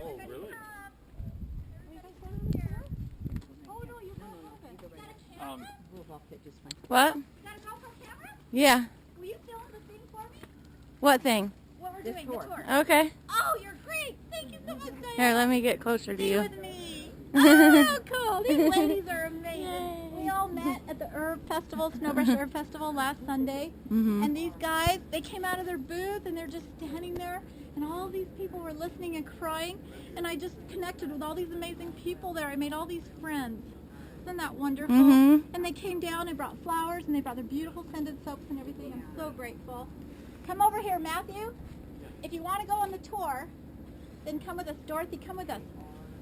Oh, really? What? Yeah. Will you film the thing for me? What thing? What we're doing, the tour. Okay. Oh, you're great. Thank you so much, Diane. Here, let me get closer to Stay you. with me. Oh, cool. These ladies are amazing. We all met at the Herb Festival, Snowbrush Herb Festival last Sunday. And these guys, they came out of their booth and they're just standing there. And all these people were listening and crying. And I just connected with all these amazing people there. I made all these friends. Isn't that wonderful? And they came down and brought flowers and they brought their beautiful scented soaps and everything. I'm so grateful. Come over here, Matthew. If you want to go on the tour, then come with us. Dorothy, come with us.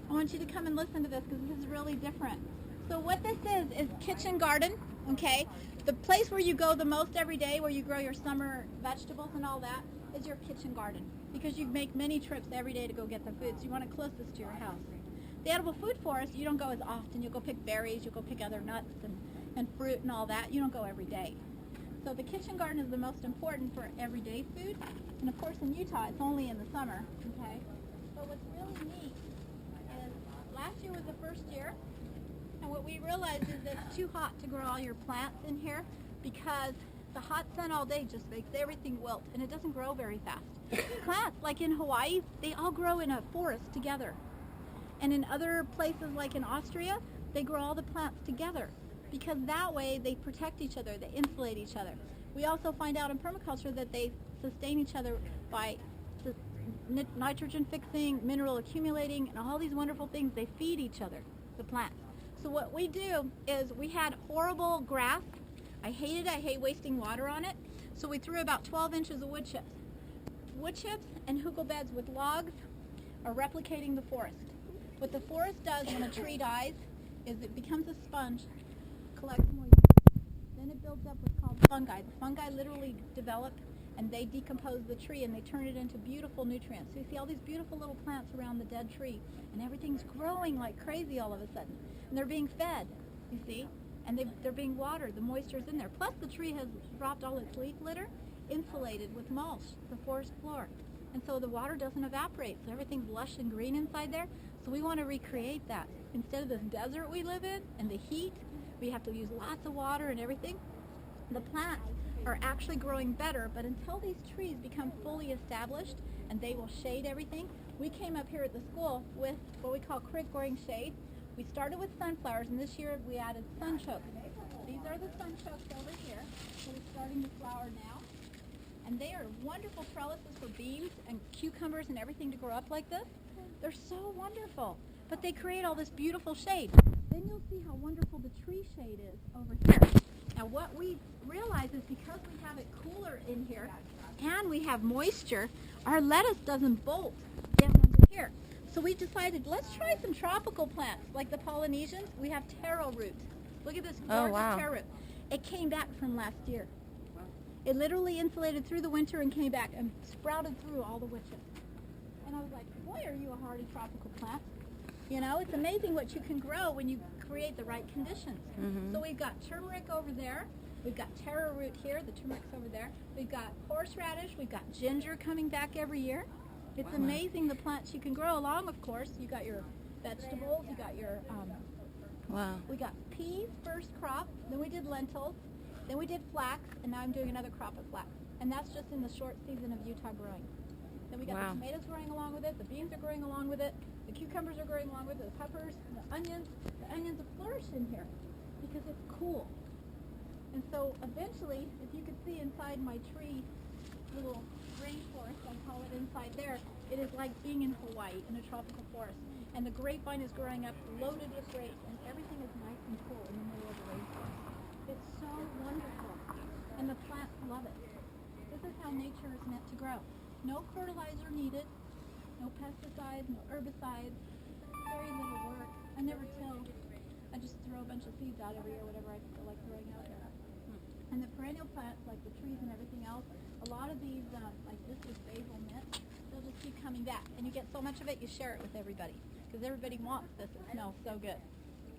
I want you to come and listen to this because this is really different. So what this is kitchen garden, okay? The place where you go the most every day, where you grow your summer vegetables and all that, is your kitchen garden. Because you make many trips every day to go get the food, so you want it closest to your house. The edible food forest, you don't go as often. You'll go pick berries, you'll go pick other nuts and fruit and all that. You don't go every day. So the kitchen garden is the most important for everyday food. And of course in Utah, it's only in the summer, okay? But what's really neat is last year was the first year, and what we realized is that it's too hot to grow all your plants in here because the hot sun all day just makes everything wilt, and it doesn't grow very fast. Plants, like in Hawaii, they all grow in a forest together. And in other places like in Austria, they grow all the plants together because that way they protect each other, they insulate each other. We also find out in permaculture that they sustain each other by nitrogen fixing, mineral accumulating, and all these wonderful things. They feed each other, the plants. So what we do is we had horrible grass. I hated it. I hate wasting water on it. So we threw about 12 inches of wood chips. Wood chips and hugel beds with logs are replicating the forest. What the forest does when a tree dies is it becomes a sponge, collects moisture. Then it builds up what's called fungi. The fungi literally develop and they decompose the tree and they turn it into beautiful nutrients. So you see all these beautiful little plants around the dead tree and everything's growing like crazy all of a sudden. And they're being fed, you see, and they're being watered. The moisture's in there. Plus the tree has dropped all its leaf litter, insulated with mulch, the forest floor. And so the water doesn't evaporate, so everything's lush and green inside there. So we want to recreate that. Instead of this desert we live in and the heat, we have to use lots of water and everything. The plants are actually growing better, but until these trees become fully established and they will shade everything, we came up here at the school with what we call creek growing shade. We started with sunflowers, and this year we added sunchokes. These are the sunchokes over here that are starting to flower now. And they are wonderful trellises for beans and cucumbers and everything to grow up like this. They're so wonderful, but they create all this beautiful shade. Then you'll see how wonderful the tree shade is over here. Now what we realize is because we have it cooler in here and we have moisture, our lettuce doesn't bolt down under here. So we decided, let's try some tropical plants like the Polynesians. We have taro root. Look at this gorgeous taro root. It came back from last year. It literally insulated through the winter and came back and sprouted through all the witches. And I was like, boy, are you a hardy tropical plant. You know, it's amazing what you can grow when you create the right conditions. So we've got turmeric over there. We've got taro root here. The turmeric's over there. We've got horseradish. We've got ginger coming back every year. It's amazing the plants you can grow along, of course. You got your vegetables. You got your, we got peas, first crop. Then we did lentils. Then we did flax, and now I'm doing another crop of flax. And that's just in the short season of Utah growing. Then we got the tomatoes growing along with it, the beans are growing along with it, the cucumbers are growing along with it, the peppers, the onions. The onions have flourished in here because it's cool. And so eventually, if you could see inside my tree, little rainforest, I call it inside there, it is like being in Hawaii in a tropical forest. And the grapevine is growing up loaded with grapes, and everything is nice and cool in the middle of the rainforest. It's so wonderful, and the plants love it. This is how nature is meant to grow. No fertilizer needed, no pesticides, no herbicides, very little work. I never till. I just throw a bunch of seeds out every year, whatever I feel like throwing out there. And the perennial plants, like the trees and everything else, a lot of these, like this is basil mint, they'll just keep coming back. And you get so much of it, you share it with everybody, because everybody wants this. It smells so good.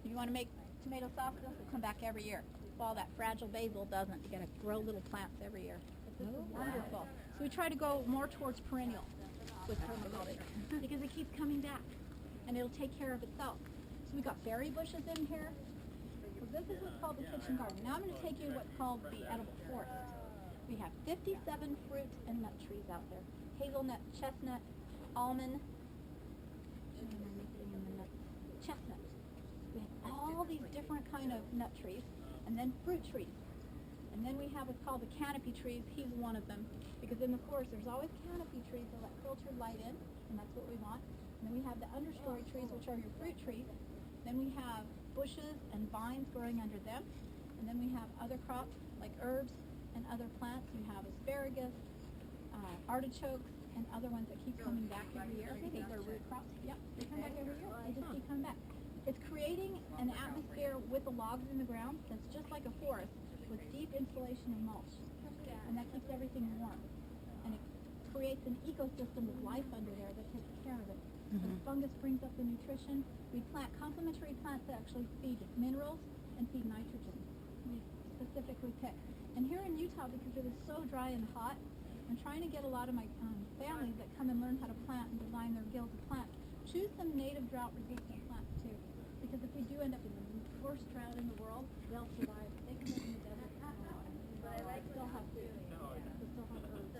If you want to make tomato sauce, this will come back every year. All that fragile basil doesn't. You got to grow little plants every year. This is wonderful. So we try to go more towards perennial with permaculture because it keeps coming back, and it'll take care of itself. So we got berry bushes in here. So this is what's called the kitchen garden. Now I'm going to take you to what's called the edible forest. We have 57 fruit and nut trees out there. Hazelnut, chestnut, almond, chestnut. We have all these different kind of nut trees, and then fruit trees. And then we have what's called the canopy trees. He's one of them, because in the forest there's always canopy trees that let filtered light in, and that's what we want. And then we have the understory trees, which are your fruit trees. Then we have bushes and vines growing under them. And then we have other crops like herbs and other plants. You have asparagus, artichokes, and other ones that keep coming back every year. These are root crops. Yep, they come back every year. They just keep coming back. It's creating an atmosphere with the logs in the ground that's just like a forest with deep insulation and mulch. And that keeps everything warm. And it creates an ecosystem of life under there that takes care of it. The fungus brings up the nutrition. We plant complementary plants that actually feed minerals and feed nitrogen. We specifically pick. And here in Utah, because it is so dry and hot, I'm trying to get a lot of my families that come and learn how to plant and design their guilds of plants. Choose some native drought-resistant plants too, because if we do end up in the worst drought in the world, they'll survive. They can live in the desert. But I still have food. They still have herbs.